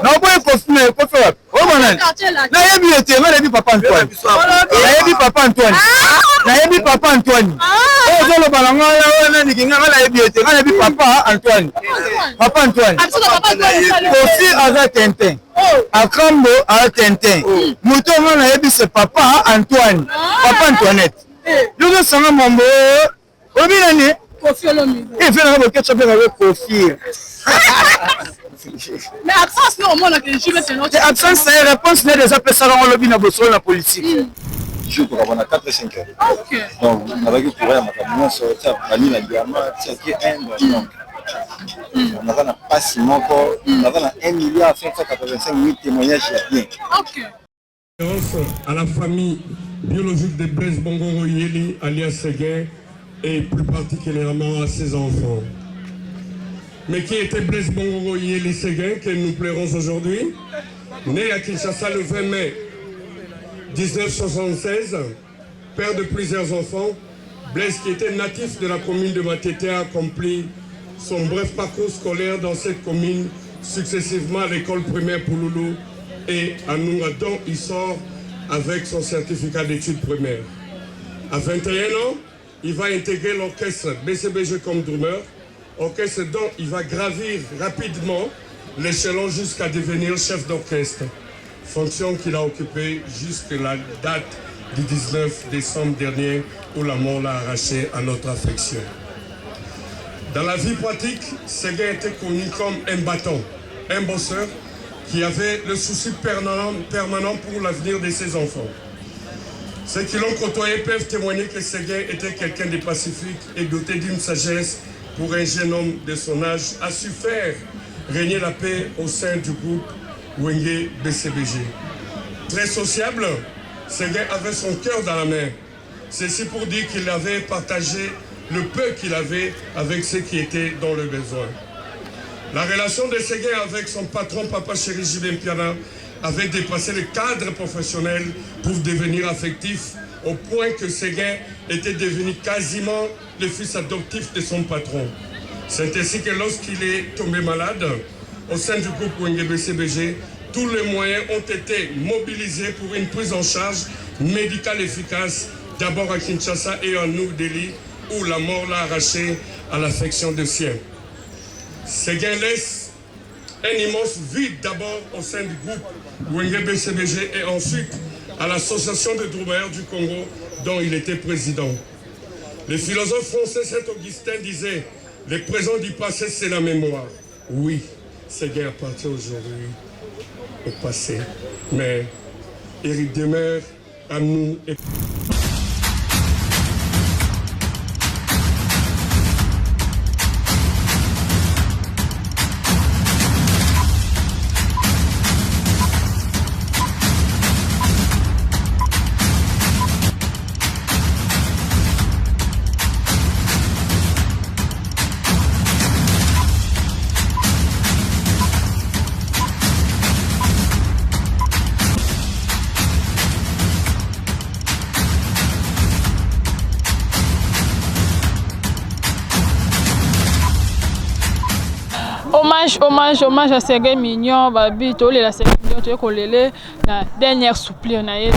Non, pas confirmer, confirmer. Oh manan. Na yebi ete, na yebi papa Antoine. Na yebi papa Antoine. Na yebi papa Antoine. Oh zolo balanga na nikinga na yebi ete, na yebi papa Antoine. Papa Antoine. Aussi avec Tintin. Akambo à Tintin. Muto na yebi c'est papa Antoine. Papa Antoinette. Nous sommes mambo. Obi nani? Kofi Olomide. Et fait na boke chapé avec Kofi. Mais absence non mon que je vais te absence c'est réponse n'est déjà personne on lobby na bosso la politique. Je crois qu'on a 4 et 5 heures. OK. Donc avec le courrier ma camion sortir pani la diamant c'est un donc. On a pas si encore, on a 1 milliard 585 000 témoignages bien. OK. À la famille biologique de Blaise Bongoro Yeli alias Séguin et plus particulièrement à ses enfants. Mais qui était Blaise Bongoro Yeli Séguin que nous pleurons aujourd'hui, né à Kinshasa le 20 mai 1976, père de plusieurs enfants, Blaise qui était natif de la commune de Matete a accompli son bref parcours scolaire dans cette commune, successivement à l'école primaire Pouloulou et à Noura, dont il sort avec son certificat d'études primaires. À 21 ans, il va intégrer l'orchestre BCBG comme drummer, orchestre dont il va gravir rapidement l'échelon jusqu'à devenir chef d'orchestre, fonction qu'il a occupée jusqu'à la date du 19 décembre dernier où la mort l'a arraché à notre affection. Dans la vie pratique, Séguin était connu comme un bâton, un bosseur qui avait le souci permanent pour l'avenir de ses enfants. Ceux qui l'ont côtoyé peuvent témoigner que Séguin était quelqu'un de pacifique et doté d'une sagesse pour un jeune homme de son âge, a su faire régner la paix au sein du groupe Wenge BCBG. Très sociable, Séguin avait son cœur dans la main. Ceci pour dire qu'il avait partagé le peu qu'il avait avec ceux qui étaient dans le besoin. La relation de Séguin avec son patron, Papa Chéri Jibin Piana, avait dépassé le cadre professionnel pour devenir affectif, au point que Séguin était devenu quasiment le fils adoptif de son patron. C'est ainsi que lorsqu'il est tombé malade, au sein du groupe Wenge BCBG, tous les moyens ont été mobilisés pour une prise en charge médicale efficace, d'abord à Kinshasa et en New Delhi, où la mort l'a arraché à l'affection de sien. Séguin laisse un immense vide d'abord au sein du groupe Wenge BCBG et ensuite à l'association de drummers du Congo dont il était président. Le philosophe français Saint-Augustin disait « Le présent du passé, c'est la mémoire ». Oui, Séguin appartient aujourd'hui au passé, mais il demeure à nous. Hommage à Séguin Mignon, Babi, tous les Séguin Mignon, tu es la dernière souple,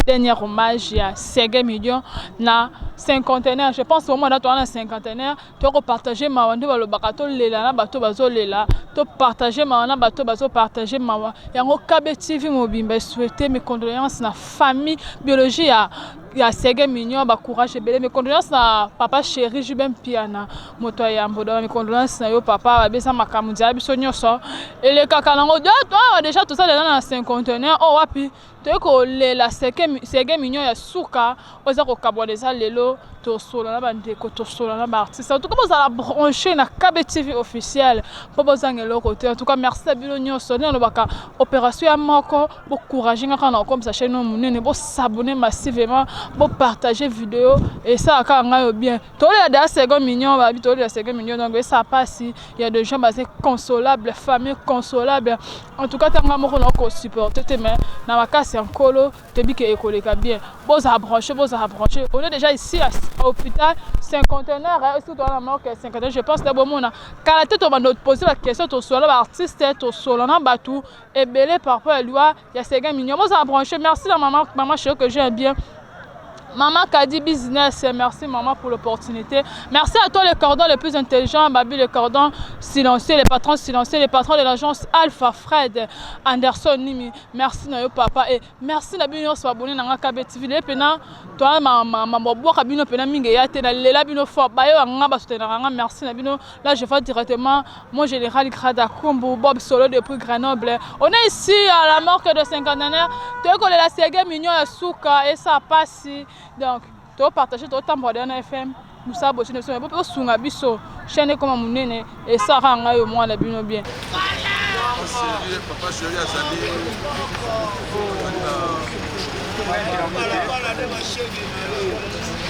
dernier hommage à Séguin Mignon, na cinquantenaire. Je pense au moment où tu as un cinquantenaire, tu as partagé ma wande le bakato lela na bato bazo lela, tu partager ma wana bato bazo partager ma wa. Yango Kabe TV mobimba souhaiter mes condoléances na famille biologie ya Séguin Mignon, ba courage belé, mes condoléances na papa Chéri Jibin Piana, moto ya mbodo, mes condoléances na yo papa ba besa makamudia biso nyoso. Et le kakalango déjà tout ça dans la cinquantenaire, oh wapi tu es la Séguin Mignon ya suka, oza ko kaboneza lelo to solo na bandeko to solo na artiste. En tout cas, vous allez brancher na Kabe TV officiel pour vous angelo côté. En tout cas, merci à Bilonio sonné on baka opération ya moko pour courager quand comme ça chaîne monene pour s'abonner massivement, pour partager vidéo et ça quand nga bien. Tous les da Séguin Mignon ba tous les Séguin Mignon donc ça passe, il y a des gens basés consolables, famille consolable. En tout cas, tanga moko na ko supporter mais na makasi Saint-Colo, Tebi qui est écolé bien. Vous à brancher. On est déjà ici à l'hôpital, 50e, est-ce que tu as la mort que 50e? Je pense d'abord, quand la tête, on va nous poser la question, tu as l'artiste, tu as un bateau, et belé par rapport à lui, il y a 5 millions. Vous à brancher. Merci la maman chérie que j'aime bien. Maman Kadi Business, merci maman pour l'opportunité. Merci à toi les cordons les plus intelligents, Babi les cordons silencieux, les patrons silencieux, les patrons de l'agence Alpha Fred, Anderson Nimi. Merci Noyo papa et merci Nabino Swaboni Nanga KBTV. Les pena toi maman bois Kabino pena mingeyate na lela bino fort bayo anga basutenanga merci Nabino. Là je vais directement mon général Grada Kumbu Bob Solo depuis Grenoble. On est ici à la morgue de 50e. Tu as collé la Ségué mignon à Souka et ça passe. Donc, tu as partagé ton temps pour la FM. Nous savons que nous sommes pas sur la biso, chaîne comme mon nene et ça rend au moins la bien bien. Papa chéri Azali.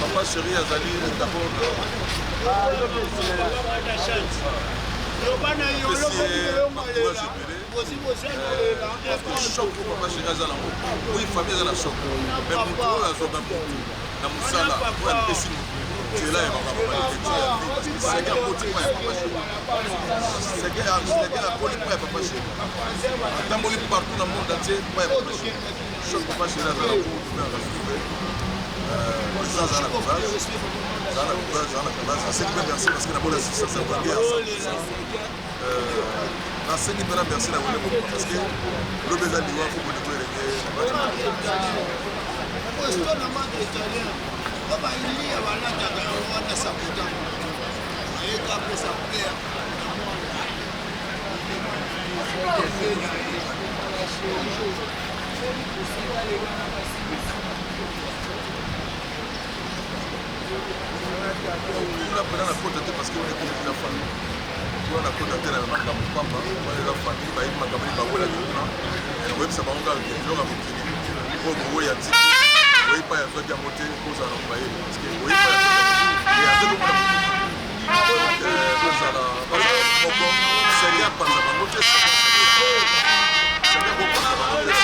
Papa chéri Azali d'abord. Choc pour papa chéri Azali. Oui, famille Azali choc. Mais pour toi, la zone dans Moussala, tu es là et on va pas parce que c'est un motif pour papa chéri. C'est un police pour papa chéri. Dans mon livre partout dans le monde entier, pour papa chéri. Choc papa chéri Azali pour nous faire retrouver. Ça a la courage. C'est que merci parce que la bonne assistance c'est pas bien. La scène est là merci la bonne parce que le béza diwa faut que nous on a pris la faute parce qu'on est comme la famille. On a contacté la marque à mon papa, on est la famille, il m'a dit que je vais vous ça va encore bien. On a beaucoup de choses. On a dit que pas y a de monter pour ça l'envoyer parce que oui pas y a de c'est bien pas ça va monter c'est bien pour pas ça va monter.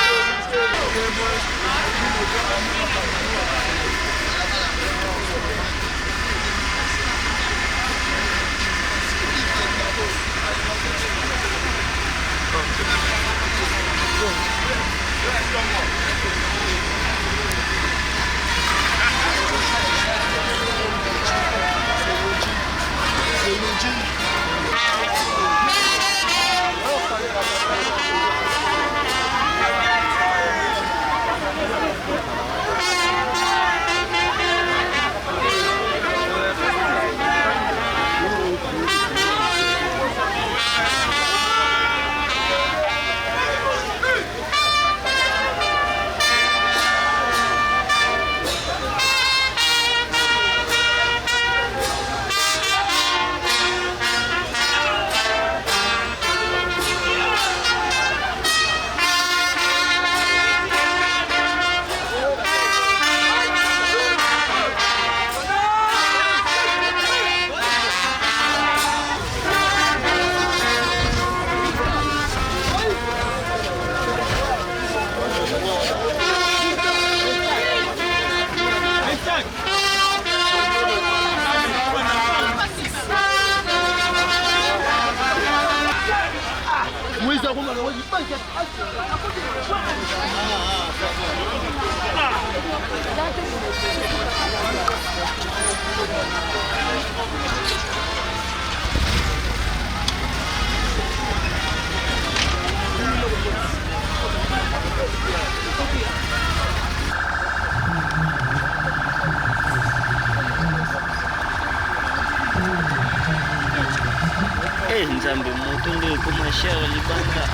Nzambe moto ndio kama share libanda.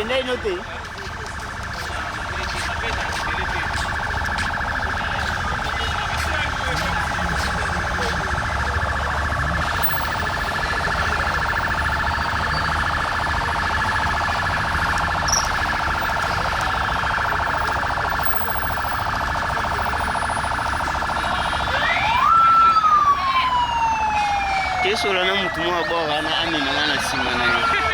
Kende inote. Kesola na mutu mwa bora na amina wana simana.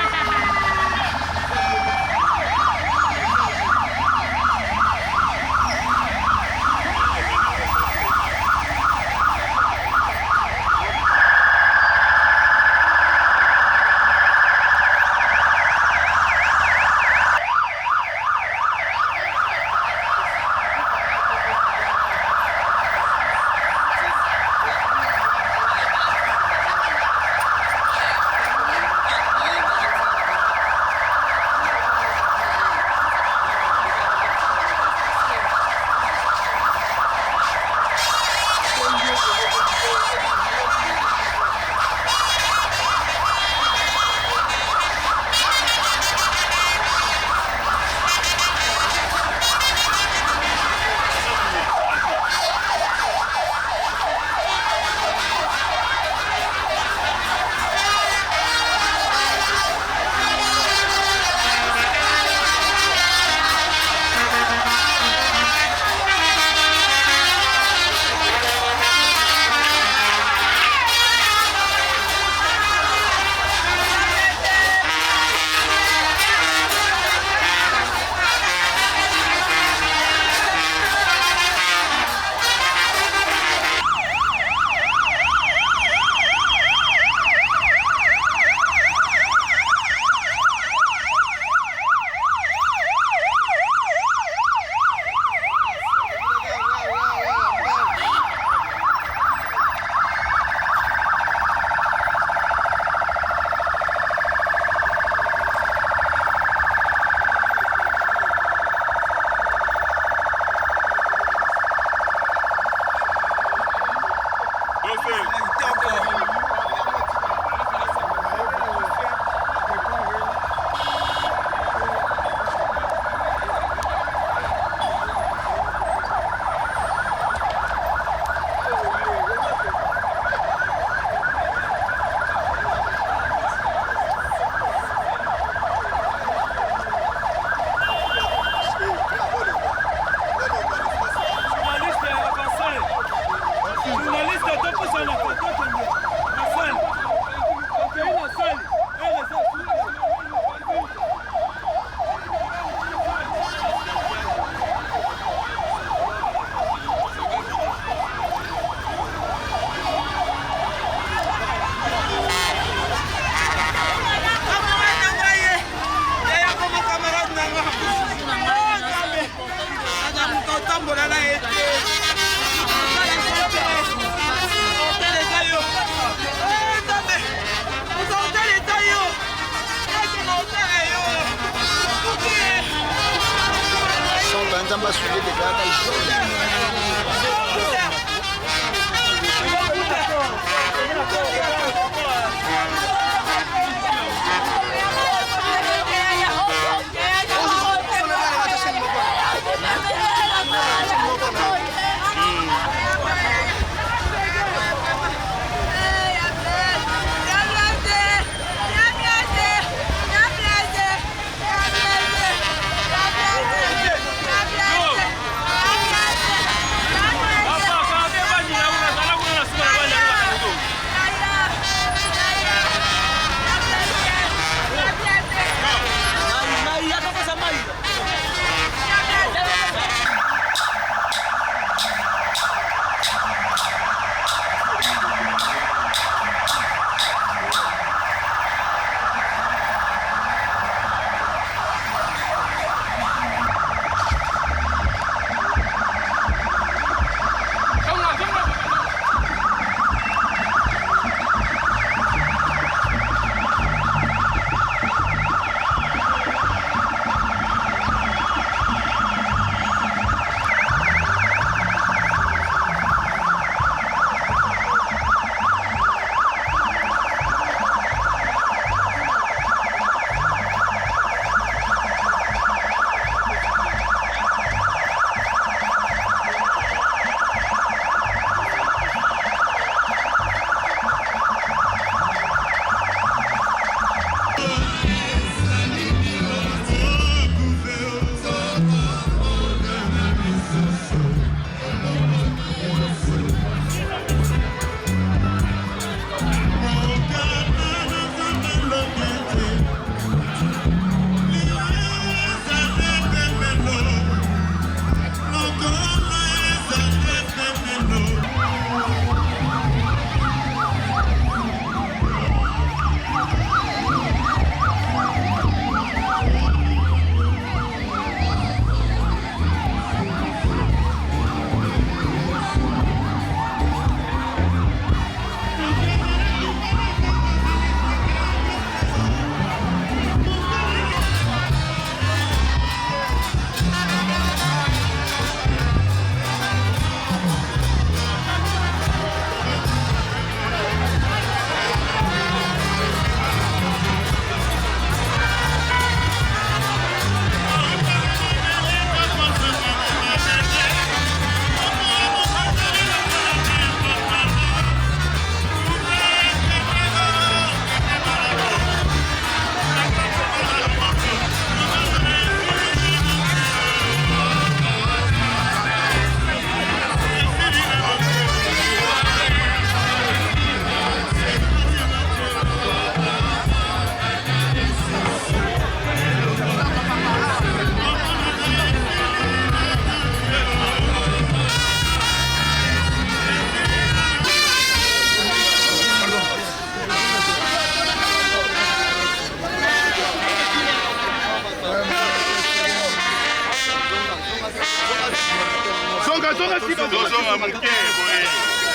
tozonga moke boye.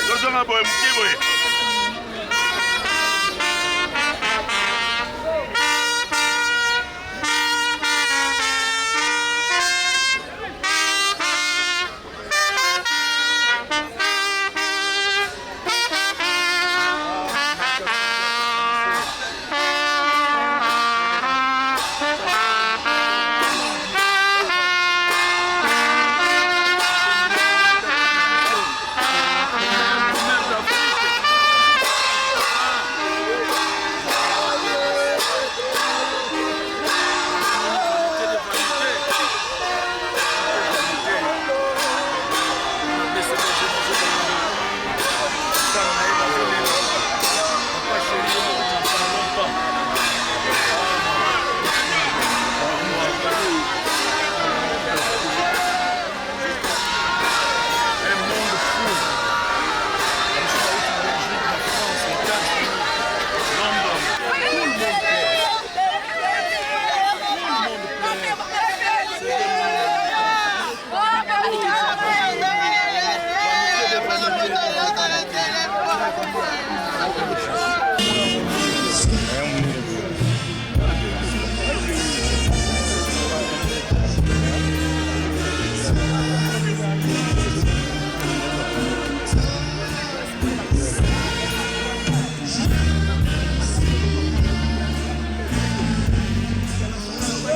Tozonga boye moke boye.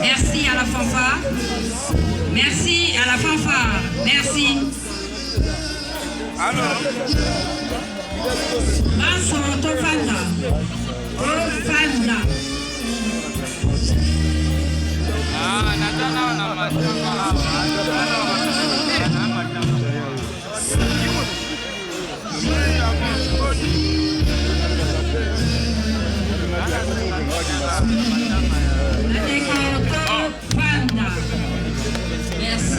Merci à la fanfare. Merci à la fanfare. Merci. Basso Tofanda. Tofanda. Merci.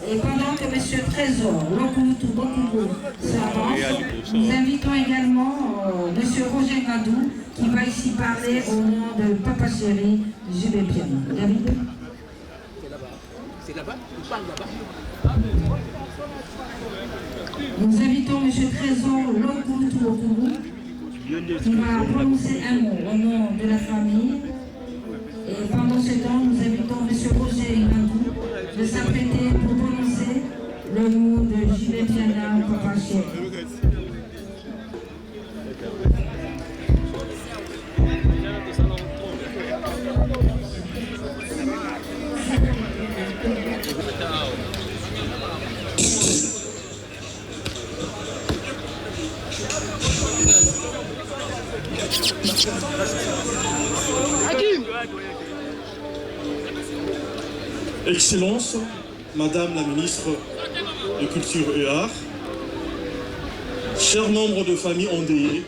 Et pendant que M. Trésor, Lokutu Bokubo s'avance, nous invitons également M. Roger Gadou qui va ici parler au nom de Papa Chéri JB Piano. David. C'est là-bas? Il parle là-bas. Nous invitons M. Trésor Lokutu Bokubo qui va prononcer un mot au nom de la famille. Et pendant ce temps, nous invitons M. Roger Gadou de s'apprêter pour prononcer le mot de JB Piana Papa Chéri. Excellences, Madame la ministre de Culture et Arts, chers membres de famille endeuillés,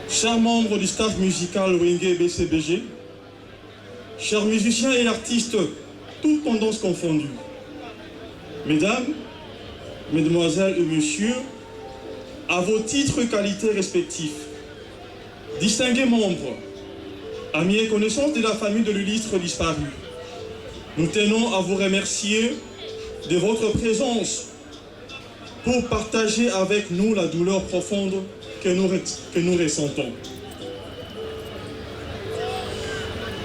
chers membres du staff musical Wenge BCBG, chers musiciens et artistes, toutes tendances confondues, Mesdames, Mesdemoiselles et Messieurs, à vos titres et qualités respectifs, distingués membres, amis et connaissances de la famille de l'illustre disparu, nous tenons à vous remercier de votre présence pour partager avec nous la douleur profonde que nous ressentons.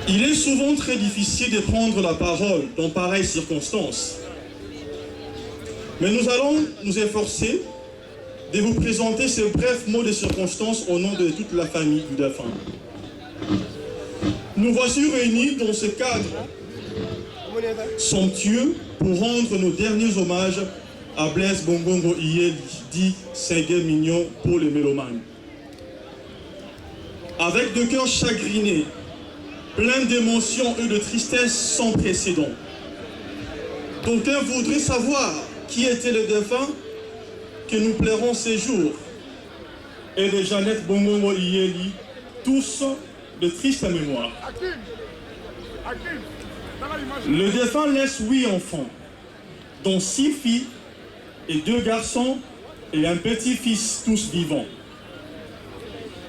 Il est souvent très difficile de prendre la parole dans pareilles circonstances. Mais nous allons nous efforcer de vous présenter ces brefs mots de circonstance au nom de toute la famille du défunt. Nous voici réunis dans ce cadre somptueux pour rendre nos derniers hommages à Blaise Bongongo Iyeli, dit Sengue Mignon pour les mélomanes. Avec deux cœurs chagrinés, pleins d'émotions et de tristesse sans précédent. D'aucuns voudraient savoir qui était le défunt que nous plairons ces jours. Et de Jeannette Bongongo Iyeli, tous de triste mémoire. Le défunt laisse 8 enfants, dont 6 filles et 2 garçons et un petit-fils, tous vivants.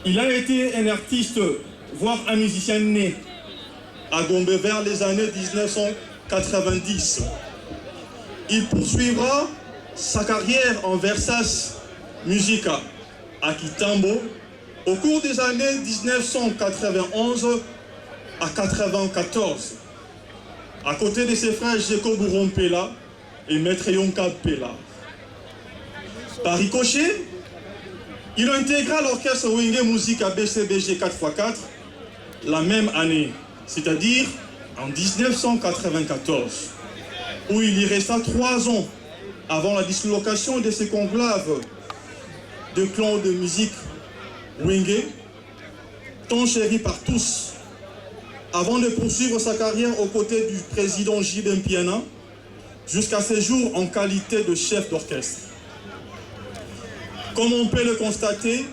Il a été un artiste, voire un musicien né à Gombe vers les années 90. Il poursuivra sa carrière en Versace Musica à Kitambo au cours des années 1991 à 1994, à côté de ses frères Jeko Bouron Pela et Maître Yonka Pela. Par ricochet, il intégra l'orchestre Wenge Musica BCBG 4x4 la même année, c'est-à-dire en 1994, où il y resta 3 ans avant la dislocation de ce conclave de clans de musique Wenge, tant chéri par tous, avant de poursuivre sa carrière aux côtés du président J.B. Mpiana, jusqu'à ses jours en qualité de chef d'orchestre. Comme on peut le constater,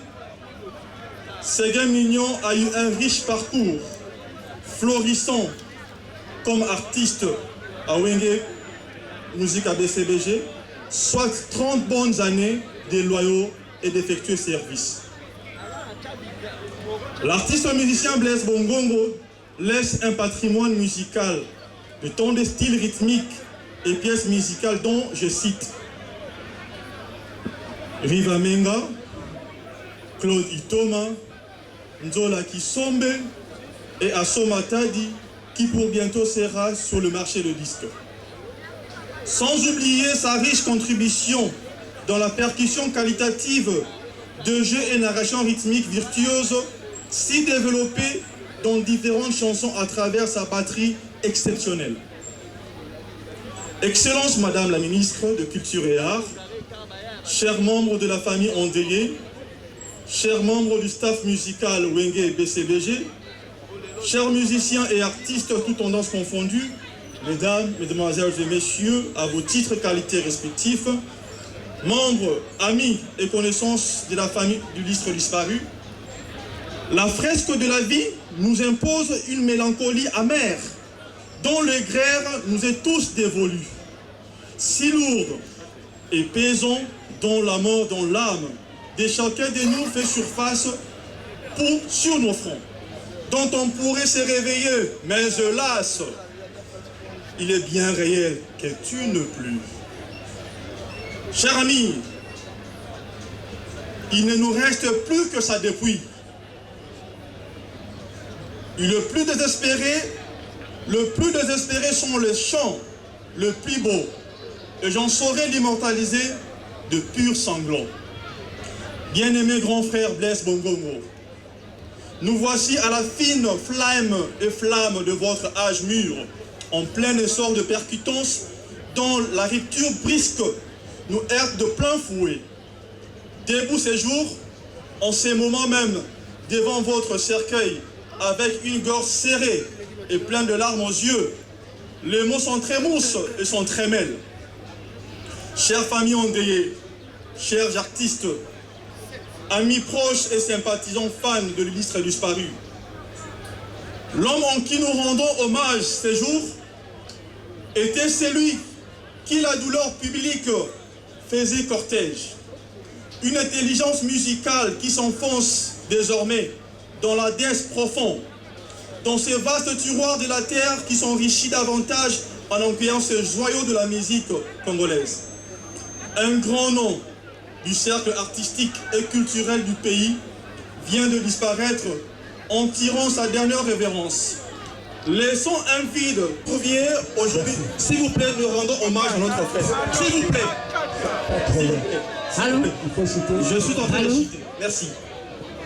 Séguin Mignon a eu un riche parcours, florissant comme artiste à Wenge Musica BCBG, soit 30 bonnes années de loyaux et d'effectueux services. L'artiste musicien Blaise Bongongo laisse un patrimoine musical de tant de styles rythmiques et pièces musicales dont je cite Riva Menga, Claude Itoma, Nzola Kisombe et Assoma Tadi, qui pour bientôt sera sur le marché de disques. Sans oublier sa riche contribution dans la percussion qualitative de jeux et narration rythmique virtuose, si développée dans différentes chansons à travers sa batterie exceptionnelle. Excellence Madame la Ministre de Culture et Arts, chers membres de la famille endeuillée, chers membres du staff musical Wenge BCBG, chers musiciens et artistes toutes tendances confondues, mesdames, mesdemoiselles et messieurs, à vos titres et qualités respectifs, membres, amis et connaissances de la famille du L'Istre disparu, la fresque de la vie nous impose une mélancolie amère, dont le grère nous est tous dévolu, si lourde et pesant, dont la mort dans l'âme de chacun de nous fait surface sur nos fronts, dont on pourrait se réveiller, mais hélas, il est bien réel que tu ne plus. Chers amis, il ne nous reste plus que ça depuis. Et le plus désespéré sont les chants le plus beau, et j'en saurais l'immortaliser de purs sanglants. Bien-aimé grand frère Blaise Bongongo, nous voici à la fine flamme de votre âge mûr, en plein essor de percutance, dont la rupture brisque nous heurte de plein fouet. Debout ces jours, en ces moments même, devant votre cercueil, avec une gorge serrée et pleine de larmes aux yeux, les mots sont très mousses et sont très mêles. Chères familles endeuillées, chers artistes, amis proches et sympathisants fans de l'illustre disparu, l'homme en qui nous rendons hommage ces jours était celui qui la douleur publique faisait cortège. Une intelligence musicale qui s'enfonce désormais dans la déesse profonde, dans ces vastes tiroirs de la terre qui s'enrichit davantage en accueillant ce joyau de la musique congolaise. Un grand nom du cercle artistique et culturel du pays vient de disparaître en tirant sa dernière révérence. Laissons un vide prouvier aujourd'hui. S'il vous plaît, nous rendons hommage à notre frère. S'il vous plaît. Allô? Je suis en train de citer. Merci.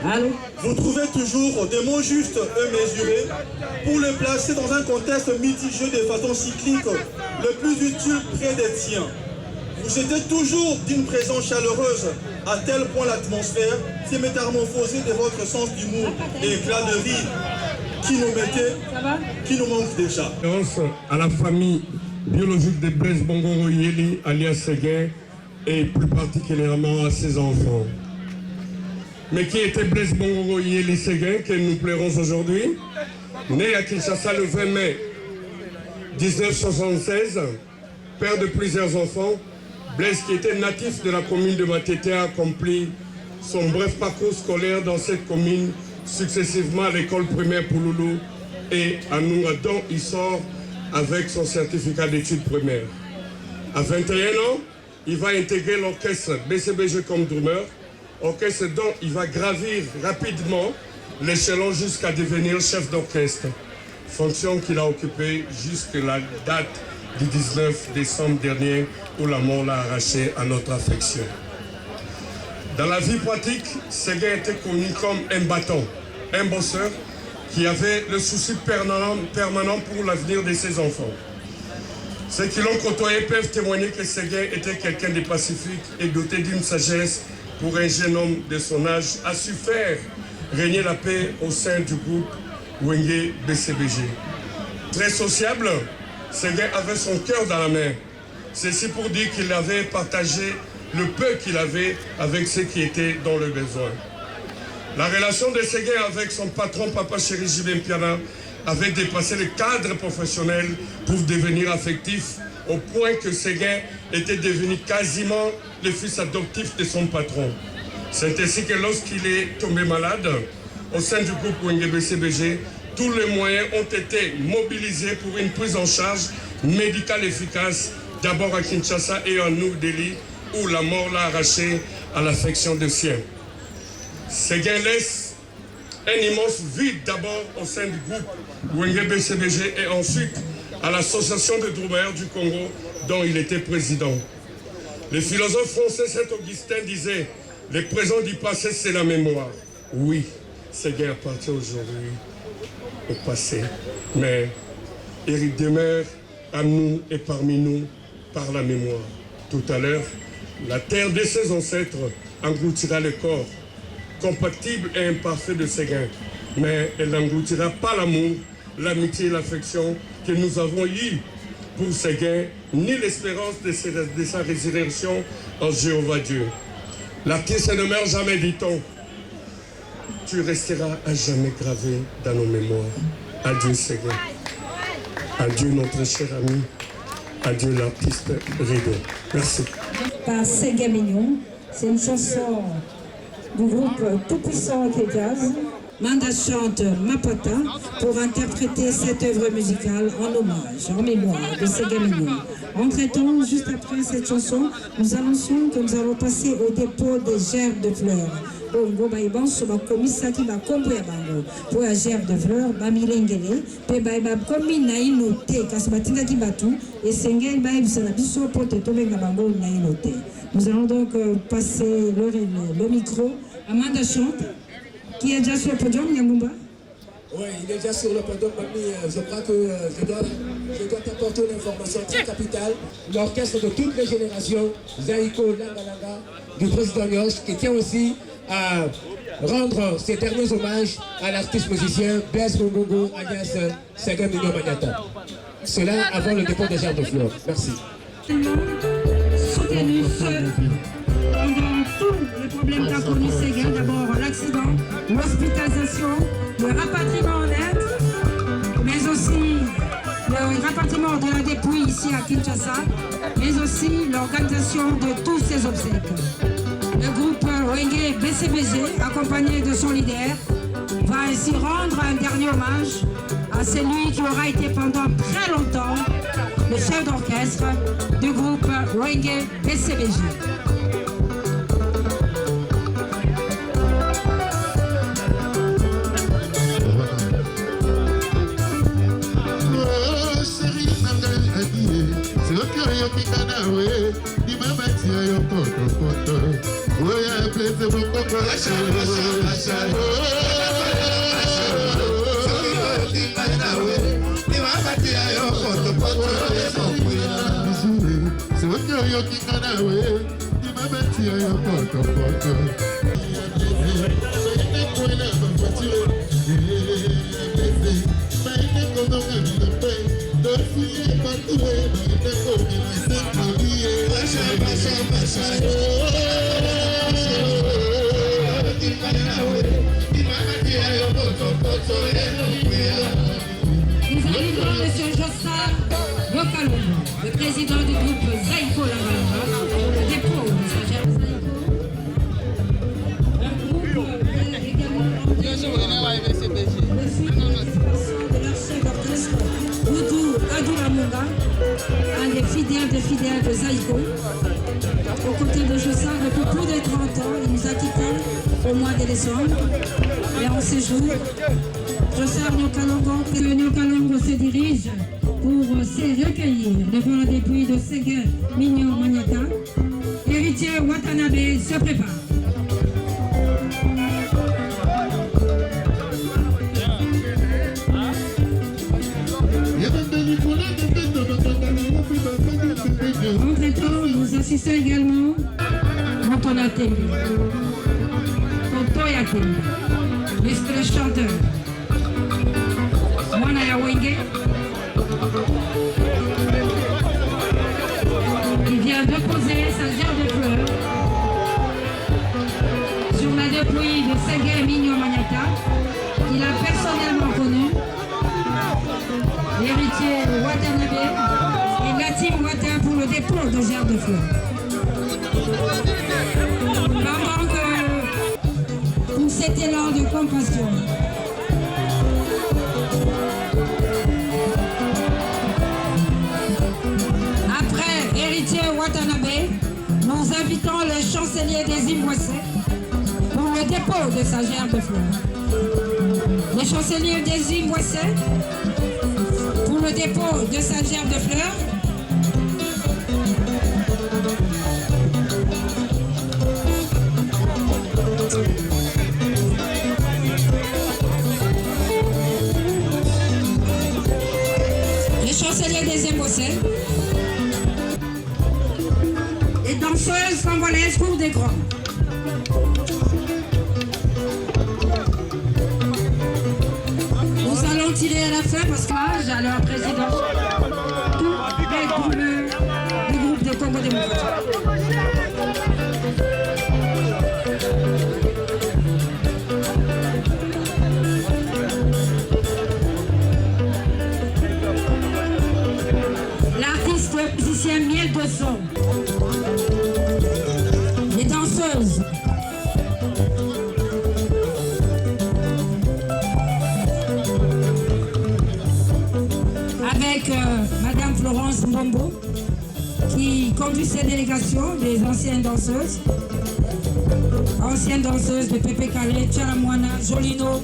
Allô? Vous trouvez toujours des mots justes et mesurés pour le placer dans un contexte mitigé de façon cyclique, le plus utile près des tiens. Vous étiez toujours d'une présence chaleureuse, à tel point l'atmosphère s'est métamorphosée de votre sens d'humour et éclat de rire qui nous manque déjà. À la famille biologique de Blaise Bongongo Yeli, alias Séguin, et plus particulièrement à ses enfants. Mais qui était Blaise Bongongo Yeli Séguin, que nous pleurons aujourd'hui, né à Kinshasa le 20 mai 1976, père de plusieurs enfants. Blaise, qui était natif de la commune de Matete, a accompli son bref parcours scolaire dans cette commune, successivement à l'école primaire Pouloulou et à Nounga, dont il sort avec son certificat d'études primaires. À 21 ans, il va intégrer l'orchestre BCBG comme drummer, orchestre dont il va gravir rapidement l'échelon jusqu'à devenir chef d'orchestre, fonction qu'il a occupée jusqu'à la date du 19 décembre dernier où la mort l'a arraché à notre affection. Dans la vie pratique, Séguin était connu comme un battant, un bosseur qui avait le souci permanent pour l'avenir de ses enfants. Ceux qui l'ont côtoyé peuvent témoigner que Séguin était quelqu'un de pacifique et doté d'une sagesse pour un jeune homme de son âge, a su faire régner la paix au sein du groupe Wenge BCBG. Très sociable, Séguin avait son cœur dans la main. Ceci pour dire qu'il avait partagé le peu qu'il avait avec ceux qui étaient dans le besoin. La relation de Séguin avec son patron, Papa Chéri Jibin Piana, avait dépassé le cadre professionnel pour devenir affectif, au point que Séguin était devenu quasiment le fils adoptif de son patron. C'est ainsi que lorsqu'il est tombé malade, au sein du groupe Wenge BCBG, tous les moyens ont été mobilisés pour une prise en charge médicale efficace, d'abord à Kinshasa et en New Delhi, où la mort l'a arraché à l'affection des siens. Séguin laisse un immense vide d'abord au sein du groupe Wenge BCBG et ensuite à l'association de drummers du Congo dont il était président. Le philosophe français Saint-Augustin disait « Le présent du passé, c'est la mémoire ». Oui, Séguin appartient aujourd'hui au passé, mais il demeure à nous et parmi nous par la mémoire. Tout à l'heure, la terre de ses ancêtres engloutira le corps compatible et imparfait de Séguin, mais elle n'engloutira pas l'amour, l'amitié et l'affection que nous avons eu pour Séguin, ni l'espérance de sa résurrection en Jéhovah Dieu. L'artiste ne meurt jamais, dit-on. Tu resteras à jamais gravé dans nos mémoires. Adieu Séguin. Adieu notre cher ami. Adieu l'artiste Rideau. Merci. Par Séguin Mignon, c'est une chanson du groupe tout-puissant qui est Jazz. Manda chante Mapata pour interpréter cette œuvre musicale en hommage, en mémoire de Séguin Mignon. Entre-temps, juste après cette chanson, nous annonçons que nous allons passer au dépôt des gerbes de fleurs. Bongo baïban soba komisa ki ba kombo ya bango pour la gerbe de fleurs ba milengele pe baïba komi na inote kasi batinga ki batu et sengel baïb sana biso pote tobenga bango na inote. Nous allons donc passer le micro à Manda Chante qui est déjà sur le podium, Nyamumba. Oui, il est déjà sur le podium, Mami. Je crois que je dois t'apporter une information très capitale. L'orchestre de toutes les générations, Zaïko Langalanga, du président Nyosh, qui tient aussi à rendre ses derniers hommages à l'artiste musicien Blaise Bongongo, alias Séguin Mignon Maniata. Cela avant le dépôt des gerbes de fleurs. Merci. Soutenu pendant tous les problèmes qu'a connu Séguin, d'abord l'accident, l'hospitalisation, le rapatriement en aide, mais aussi le rapatriement de la dépouille ici à Kinshasa, mais aussi l'organisation de tous ces obsèques. Le groupe Wenge BCBG, accompagné de son leader, va ainsi rendre un dernier hommage à celui qui aura été pendant très longtemps le chef d'orchestre du groupe Wenge BCBG. Nous invitons M. Jossard Bokalongo, le président du groupe Zaïko Langalanga, pour le dépôt de sa gerbe Zaïko. Un groupe également le film de leur chef d'orchestre, Oudou Adoula fidèle de Zaïko. Aux côtés de Jossard depuis plus de 30 ans, il nous a quittés au mois de décembre. Et en ce jour, Jossard Nyokalongo se dirige pour se recueillir devant le dépouille de Ségué Mignon Maniata. Héritier Watanabe se prépare. Entre-temps, nous assistons également Montona Tembi, Tontoya Tembi, le chanteur, Mwana Yawenge, qui vient déposer sa gerbe de fleurs sur la dépouille de Ségué Mignon Maniata, qu'il a personnellement connu, l'héritier Watanabe et la team Wata pour le dépôt de gerbe de fleurs. Pendant que pour cet élan de compassion, après héritier Watanabe, nous invitons le chancelier des Imboissé pour le dépôt de sa gerbe de fleurs. Le chancelier des Imboissé pour le dépôt de sa gerbe de fleurs. Le chancelier des Imboissé. Les danseuses congolaises pour des grands. Nous allons tirer à la fin parce que à leur président, tous les groupes du groupe de Congo démocratique. L'artiste musicien Miel de Son. Les danseuses. Avec Madame Florence Mbombo, qui conduit cette délégation des anciennes danseuses de Pépé Calais, Tchalamouana, Jolino,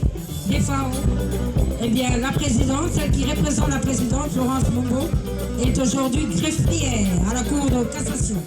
Defao. Eh bien, la présidente, celle qui représente la présidente, Florence Mbombo, est aujourd'hui greffière à la Cour de cassation.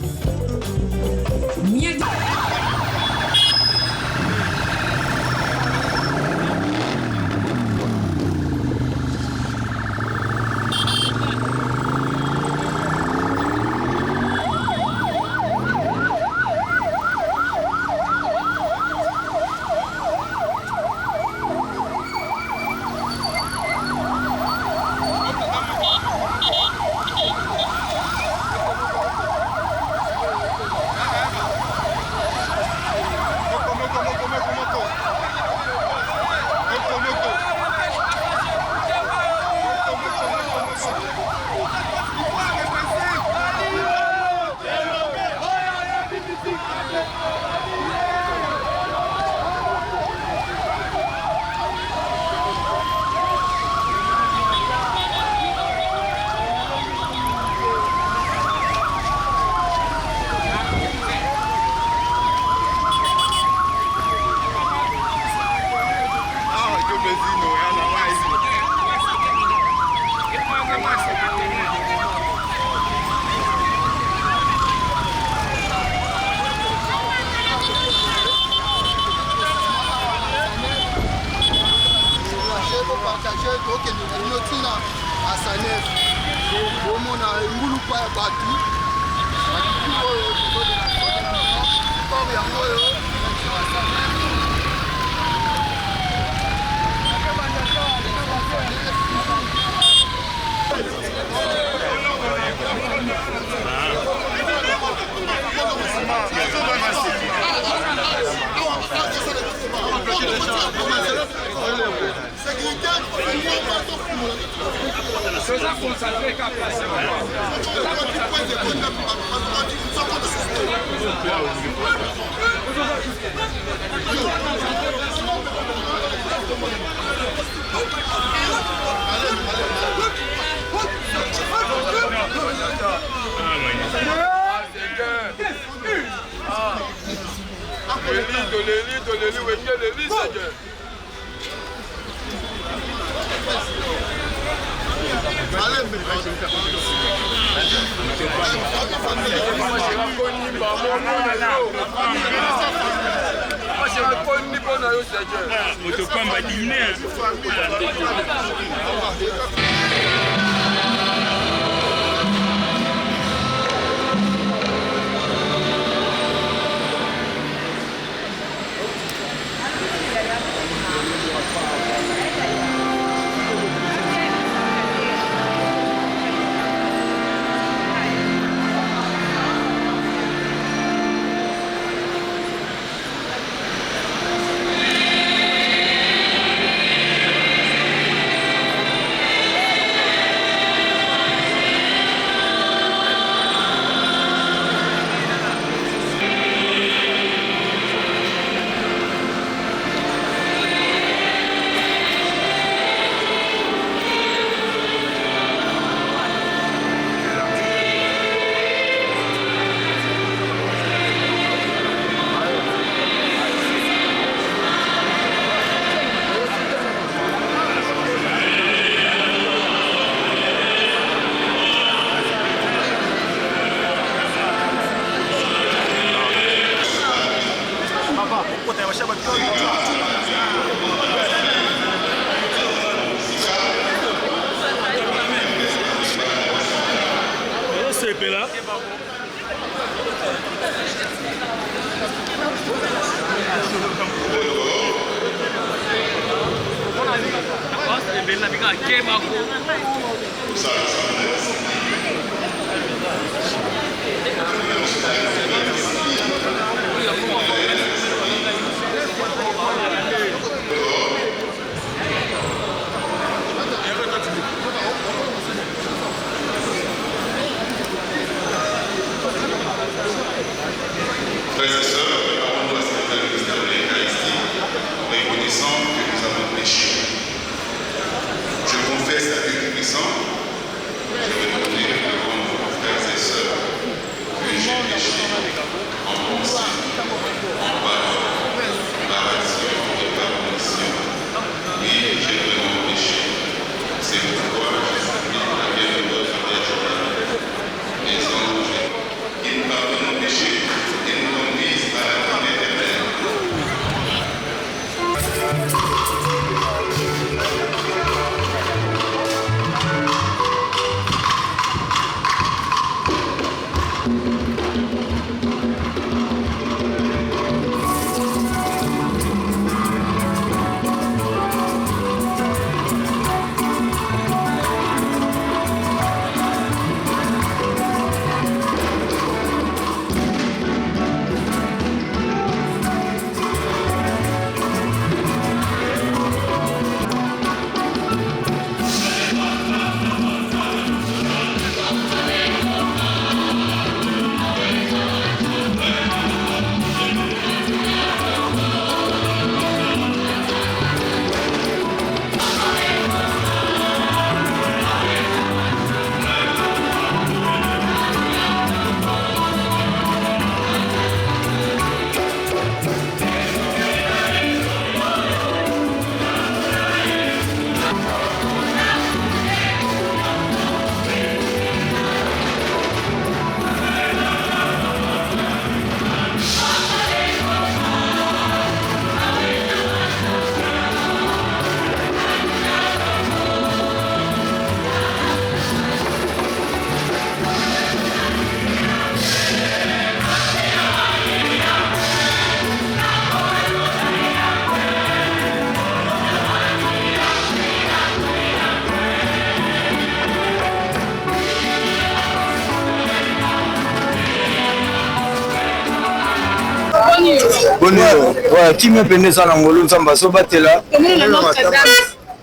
Voilà, qui me pénètre ça dans le monde, ça va se battre là.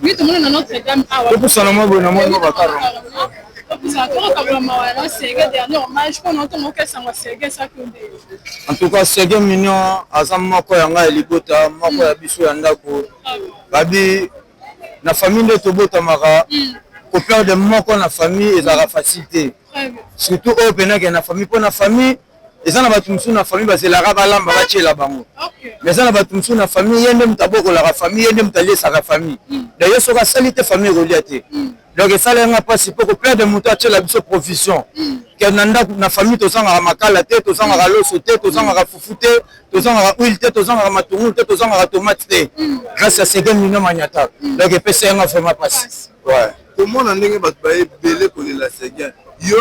Oui, tout le monde est Notre-Dame. Pour ça, on va en tout cas, c'est un mignon. Azamako yanga elikota, mako ya biso ya ndako. Babi, na famille de Tobota Mara, au perdre de moko na famille et la facilité. Surtout au pénal que na famille pour na famille. eza na bato mosusu na famille bazelaka balamba batiela bango mais eza na bato mosusu na famille ye nde moto abokolaka famille ye nde moto aliesaka famille d'ailleurs soki asali te famille ekolia te donc esalanga mpasi mpo koperde moto atiela biso provision ke na ndako na famille tozangaka makala te tozangaka loso te tozangaka fufu te tozangaka huile te tozangaka matungulu te tozangaka tomate te grâce à Sege Mignon Maniata donc epesi yanga vraiment mpasi komona ndenge bato baebele kolela Sege yo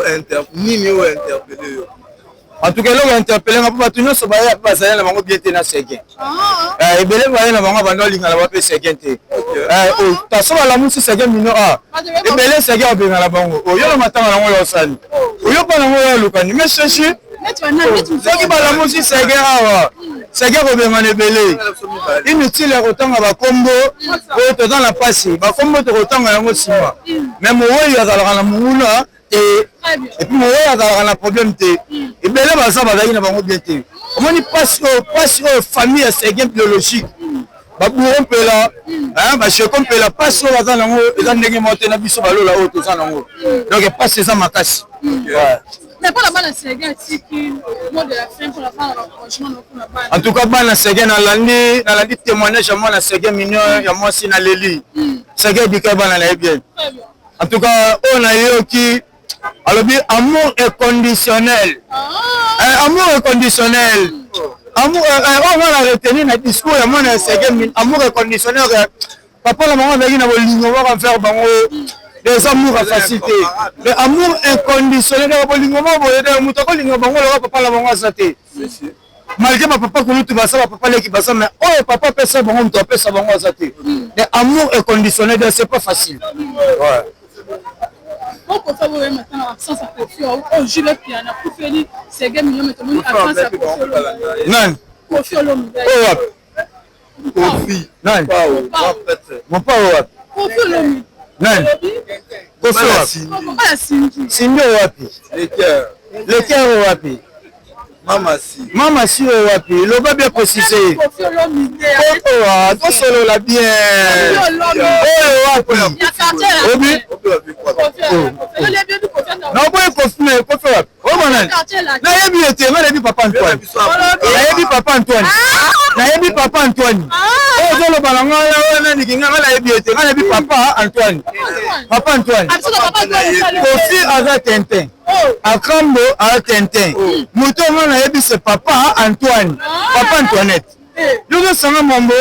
nini yo interpellé yo en tout cas eloko interpellé nga mpo bato nyonso baya mpe bazali na bango bien te na Sege ebele baye na bango bando olingana bape Sege te taso balamusi Sege Mignon ebele Sege obengana bango oyo na matanga nango ya osali oyo mpa nango ya lukani mais chechi soki balamusi Sege awa Sege kobengana ebele inutile ya kotanga bakombo oyo toza na pasi bakombo tokotanga yango nsima mais moweyi azalaka na monguna et puis moweyi azalaka na problème te ebele baza bazali na bango bien te omoni pasi oyo famille ya Sege biologique baburo mpela basheko mpela pasi oyo baza nango eza ndenge moko te na biso balola oyo toza nango donc pasi eza makasi. Mais pour la balle, c'est bien, c'est qui mot de la fin pour la fin, franchement, en tout cas, balle, c'est bien, dans l'année témoignage, moi, la Sege Mignon, il y a moi aussi, dans l'Eli. Sege dit que balle, elle est bien. En tout cas, on a eu qui, alors bien, amour inconditionnel. Amour inconditionnel. Amour, on va retenir dans le discours, il y a moi, la Sege Mignon, amour inconditionnel. Papa, la maman, il y a une ligne, on va faire, des amours à facilité. Mais amour inconditionnel, malgré ma papa que tu vas ça, papa qui va ça, mais oh papa peut ça, bon, tu peux ça, bon, ça t'est. Mais amour inconditionnel, c'est pas facile. Ouais. Pourquoi ça vous maintenant absence à confiance? Oh, je le piano, pour faire c'est game million, mais tout le monde absence à confiance. Non. Confiance l'homme. Oh, Kofi. Non. Mon pas ouais. Confiance l'homme. Non. Kofi. Sinjo wapi? Le cœur wapi? Mama si wapi? Le va bien préciser. Toi solo la bien. Wapi? Obi? Non, Kofi wapi? Oh manan. Na yebi ete, na yebi papa Antoine. Na yebi papa Antoine. Na yebi papa Antoine. Oh zolo balanga na nikinga na yebi ete, na yebi papa Antoine. Papa Antoine. Kofi aza Tintin. Akambo a Tintin. Muto mona yebi c'est papa Antoine. Papa Antoinette. Yo sanga mambo.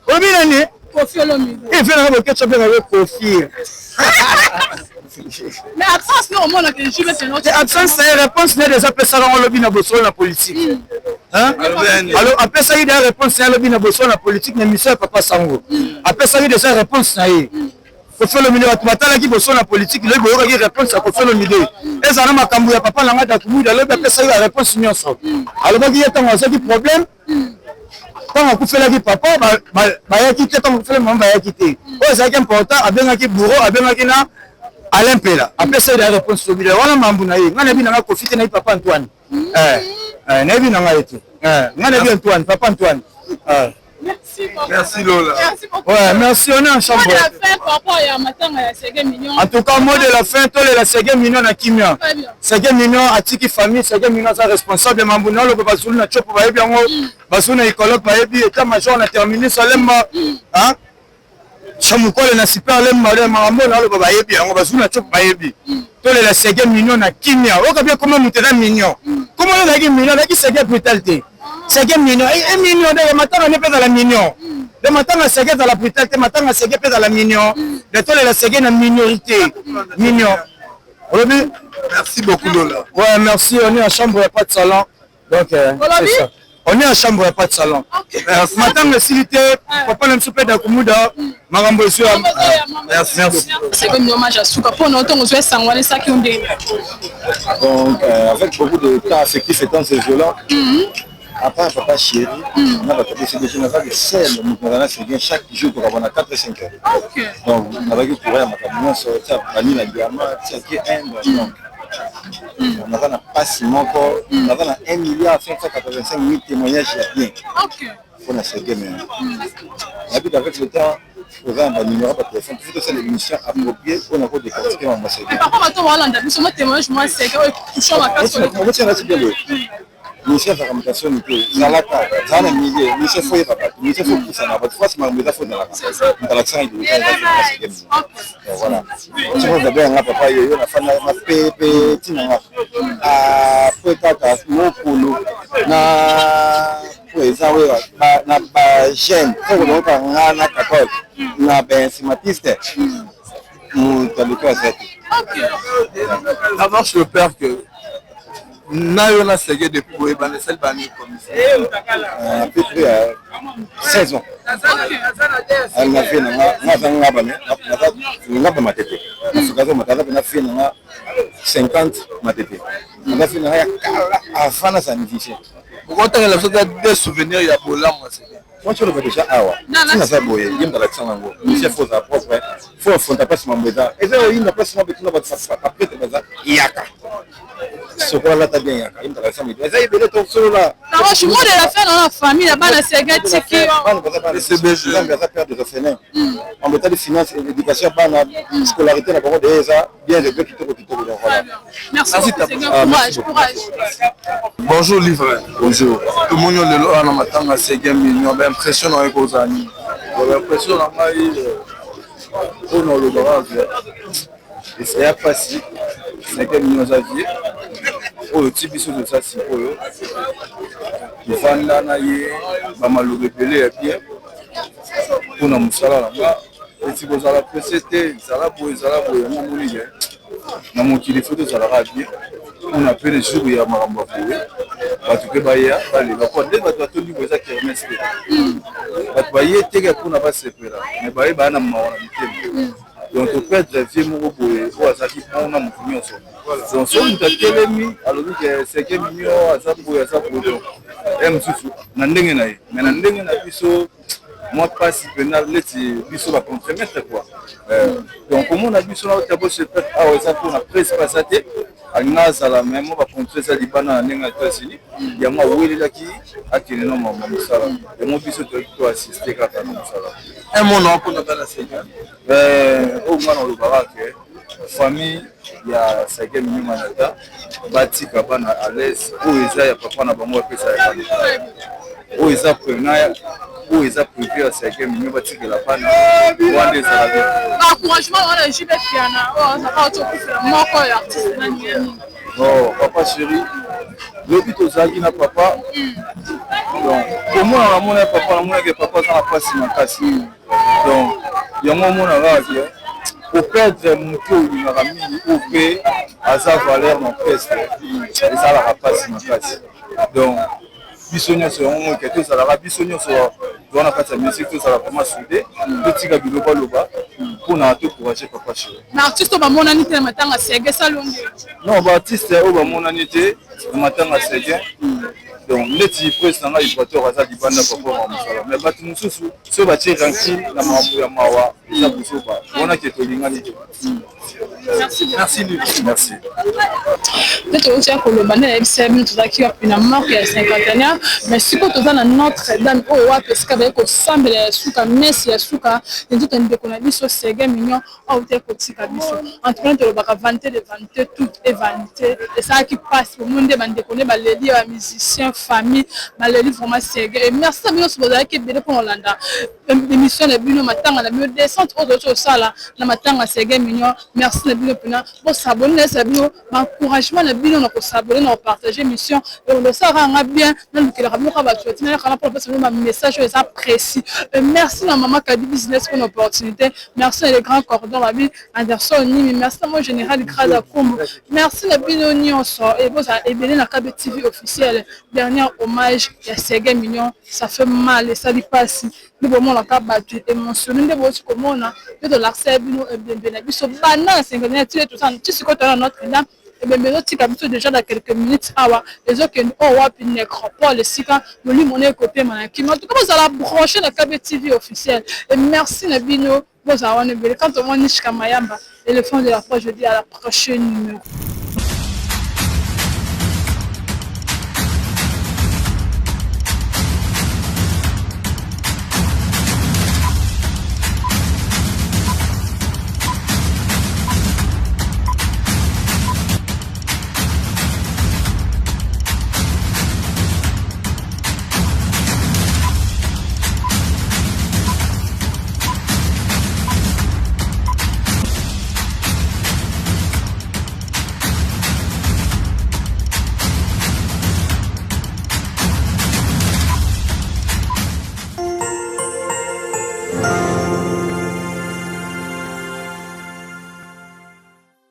Obi nani? Kofi Olomide. Il fait un ketchup avec Kofi. Mais absence non au monde que je vais te noter. Absence c'est réponse n'est déjà pas ça dans le lobby na bosso na politique. Hein? Alors après ça il y a réponse c'est le lobby na bosso na politique mais monsieur papa Sango. Après ça il y a déjà réponse ça y. Kofi Olomide tu batala ki bosso na politique le boyo ki réponse à Kofi Olomide. Et ça na makambu ya papa langa da kumuda le après ça il y a réponse nyonso. Alors ba ki yeta ngasa ki problème. Quand on fait la vie papa ba quitté quand on fait maman ba quitté oh c'est important abengaki bureau abengaki na Alain Pela après ça il a réponse au bilan wana mambu na ye ngana bi na Kofi na papa Antoine na bi na ngayete ngana bi Antoine papa Antoine merci Lola ouais merci on est en chambre en tout cas mot de la fin toi la Sege Mignon na kimia Sege Mignon atiki famille Sege Mignon sa responsable mambu na le papa sulu na chopo ba yebi ngo basuna école ba yebi état major na terminé Salema hein chamukole na super lemma le mambo na le ba yebi ngo basuna chopo ba yebi toi la Sege Mignon na kimia o ka bien comment mutera Mignon comment on a dit Mignon la ki Sege brutalité Sege Mignon et Mignon de matanga ne peut dans la Mignon de matanga Sege dans la brutalité matanga Sege peut dans la Mignon de toi la Sege na minorité Mignon. Merci beaucoup Lola. Ouais merci on est en chambre il n'y a pas de salon donc c'est ça. On est en chambre il n'y a pas de salon. Merci. Matanga silité papa ne se peut dans Kumuda marambo ici. Merci. C'est comme hommage à Souka pour nous on se sangwale ça qui on dit. Donc avec beaucoup de cas affectifs étant ces violents. Après papa chéri, on a pas de décision on a de sel nous on a c'est chaque jour pour avoir 4 et 5 heures. Donc on avait pour ma camion sortir parmi la diamant qui est un donc on a pas si encore on a 1 milliard 585 000 témoignages bien. Pour la Sege mais habite avec le temps on va un numéro par téléphone tout ça les émissions appropriées on a encore décortiquer on va Sege. Mais par contre on va là on a témoignage moi c'est que touchant ma carte. On va tirer là ministère de la communication zalaka zana milieu ministère faut papa ministère faut pousser na votre fois ma mbeza faut dans l'accent de voilà je vois d'abord nga papa yo na fana ma pepe tina a peut-être mokolo na poeza we na ba jeune pour donc nga na catholique na ben simatiste dans le cas D'abord, je peur que Nayo Segé de Poué, Banesel Bani commissaire. À peu près 16 ans. Elle m'a fait ma tête. 50 ma tête. Elle a fait avant la sanité. Pourquoi tu as des souvenirs, il y a Bola, moi c'est bien. Moi, tu le fais déjà, ah ouais. Si on a fait boyer, il y a dans l'accent en gros. Monsieur faut sa propre, faut affronter pas sur mon béda. Et ça, il n'a pas sur mon béda, après, tu vas il y a qu'à. Ce qu'on a là, bien, il y a dans l'accent. Mais ça, il est ton solo là. Non, je suis moi de la fin dans la famille, là-bas, la Ségué, c'est qui? C'est BG. On va faire des refénins. En mettant des finances et l'éducation, la scolarité, la parole de ça, bien de qui te Merci, courage, courage. Bonjour, livreur. Bonjour. Tout le monde est là, on a matin à Ségué, on a l'impression avec vos amis. On a l'impression qu'on a le barrage. Et c'est pas si. Ségué, nous avons dit. Oh, le type de ça, c'est pour eux. Les fans là, ils ont repélé bien. Pour nous, ça là. Et si vous avez précédé, ça là pour na mokili photo ezalaka bien on appelle les jours ya makambo akowe bato mpe baya balela po nde bato batondi eza kermese te bato baye teke mpona basepela me baye baya na mawa na mitema donc toperdre vie moko boye oyo azalaki mpona motu nyonso donc so moto atelemi alobi ke seke mignon aza boye donc ye mosusu na ndenge na ye mais na ndenge na biso moi pas si pénal neti biso ba compromettre quoi donc comment on a biso na tabo se peut ah ouais ça pour la presse passaté agnaza la même ba contre ça libana na nga États-Unis ya moi welela ki akene no mama musala et moi biso to assister kaka na musala un moment pour notre la Sénégal au moins on le baraque famille ya Ségué Manata batika bana à l'aise ou eza ya papa na bango pesa ya bana ou eza prenaya où ils ont privé à Ségué Mignon batikela bana wande ezala bien encouragement wana jibe fiana oh ça va tout faire moko ya artiste na nini oh papa chéri le but ozaki na papa donc comment on a mon papa on a que papa ça pas si makasi donc yango mona radio au perdre muto ni ramini ou pe à sa valeur mon peste et ça la pas si makasi donc bisogna sur un que tout ça la bisogna sur dans la carte musique tout ça la vraiment soudé petit ka biloba loba pour na tout courager papa chéri na artiste ba mona nité matanga Ségué salonge non ba artiste o ba mona nité matanga Ségué donc neti presse na Équateur aza libanda papa wa musala mais batu mususu so ba tie ranking na mambo ya mawa ça busoba on a que to lingani merci merci peut-être aussi à Colombané FCM tout ça qui a une marque ya 50e mais si quand on a Notre-Dame au wa parce qu'avec ensemble ya suka messe ya suka et tout un déconné biso Ségué Mignon au te kotika biso en train de le baka vanter de vanter tout est vanité et ça qui passe au monde ban déconné ba les musiciens famille maleli vraiment Ségué et merci à bino soboza qui bele pour Hollanda émission de bino matanga la mieux descente autre ça là na matanga Ségué Mignon merci na bino pena pour s'abonner à bino encouragement na bino na ko s'abonner na partager mission et on le saura bien na le kila rabino ka ba tu tina kana pour passer un message est précis merci na maman Kadi business pour l'opportunité merci les grands cordons la vie Anderson Nimi merci mon général Grada Kombo merci na bino nyonso et vous a ebele na Kabe TV officiel dernier hommage à Ségué Mignon ça fait mal et ça dit pas si nous vraiment la battu émotionné de votre commune de l'accès bino bien biso bana 50 tout ça tu sais quand on a Notre-Dame et bien nous tika biso déjà dans quelques minutes awa les autres que on wa puis nécropole sika nous lui mon côté manaki mais en tout cas vous allez brancher la Kabe TV officiel et merci na bino vous avez quand on voit Nishka Mayamba éléphant de la foi je dis à la prochaine numéro